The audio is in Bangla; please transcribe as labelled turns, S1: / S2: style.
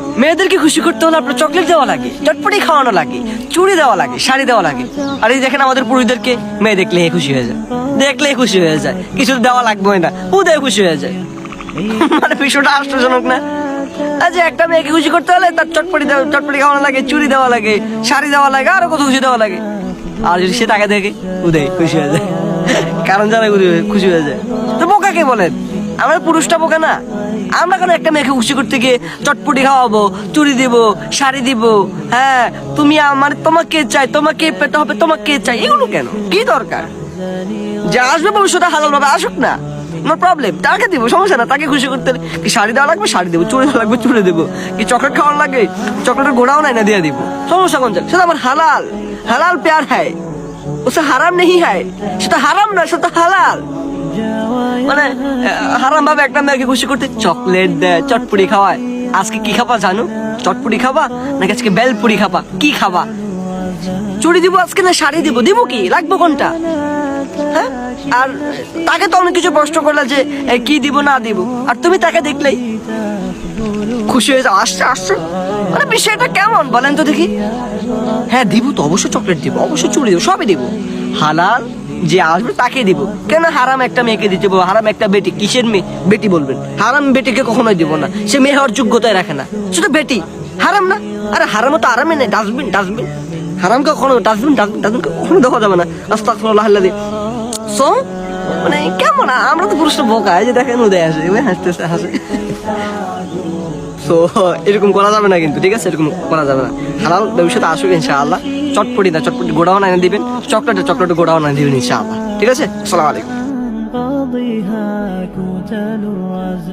S1: মেয়েদেরকে খুশি করতে হলে আপনার চকলেট দেওয়া লাগে, চটপটি খাওয়ানো লাগে, চুড়ি দেওয়া লাগে, শাড়ি দেওয়া লাগে। আর এই দেখেন আমাদের পুরুষদেরকে, মেয়ে দেখলে খুশি হয়ে যায়, দেখলে খুশি হয়ে যায়, কিছু দেওয়া লাগবে না, উদয় খুশি হয়ে যায়। মানে বিষয়টা আশ্চর্যজনক না? আচ্ছা, একটা মেয়েকে খুশি করতে হলে তার চটপটি খাওয়ানো লাগে, চুড়ি দেওয়া লাগে, শাড়ি দেওয়া লাগে, আরো কত খুশি দেওয়া লাগে। আর যদি সে তাকে দেখে উদয় খুশি হয়ে যায়, কারণ জানা খুশি হয়ে যায়। তো বোকা কে বলেন? আমরা পুরুষটা বোকা না? আমরা কেন একটা মেয়েকে খুশি করতে গিয়ে চটপটি খাওয়াবো, চুড়ি দিব, শাড়ি দিব, হ্যাঁ তুমি আমার, তোমাকে চাই, তোমাকে পেতে হবে, তোমাকে চাই, এগুলো কেন? কি দরকার? যে আসবে ভবিষ্যতে হালাল ভাবে আসুক না, নো প্রবলেম, তাকে দিব, সমস্যা না। তাকে খুশি করতে কি শাড়ি দেওয়া লাগবে, শাড়ি দেবো, চুড়ি দেওয়া লাগবে, চুড়ি দেবো, কি চকলেট খাওয়ার লাগে, চকলেটের গোড়াও নাই না দিয়ে দিব, সমস্যা কোন জায়গায়? সেটা আমার হালাল, হালাল প্যার হ্যায়, ওসে হারাম নেই হ্যায়, সেটা হারাম না, সেটা হালাল। মানে হারাম ভাবে একটা মেয়েকে খুশি করতে চকলেট দেয়, চটপুরি খাওয়ায়। আজকে কি খাবা জানো? চটপুরি খাবা নাকি আজকে বেলপুরি খাবা? কি খাবা? চুড়ি দিব আজকে না শাড়ি দিব? দিব কি লাগবে কোনটা? হ্যাঁ, আর তাকে তো অনেক কিছু প্রশ্ন করলে যে কি দিব না দিব, আর তুমি তাকে দেখলেই খুশি হয়ে যাও, আসছে আসছে। মানে বিষয়টা কেমন বলেন তো দেখি? হ্যাঁ দিব তো, অবশ্যই চকলেট দিব, অবশ্যই চুড়ি দিব, সবই দিব, হালাল যে আসবে তাকে দিব। কেন হারাম একটা মেয়েকে দিতে বলবো? হারাম একটা বেটি, কিসের মেয়ে বেটি বলবেন? হারাম বেটিকে কখনোই দিব না, সে মেয়ে হওয়ার যোগ্যতাই রাখে না, শুধু বেটি। হারাম না? আরে হারামও তো আরামে নেই, ডাস্টবিন ডাস্টবিন। হারাম কখনো ডাস্টবিন ডাস্টবিন ডাস্টবিন কখনো দেখা যাবে না। আস্তাগফিরুল্লাহ আল্লাযী। সো মানে কেমন? আমরা তো পুরুষটা বোকা, এই যে দেখেন উদয় আসে, হাসতেছে, হাসে। তো এরকম করা যাবে না কিন্তু, ঠিক আছে? এরকম করা যাবে না। হালাল ভবিষ্যতে আসুক ইনশাআল্লাহ। চটপটি না, চটপটি গোড়াও না দিবেন, চকলেট গোড়াও না দিবেন ইনশাআল্লাহ, ঠিক আছে? আসসালামু আলাইকুম।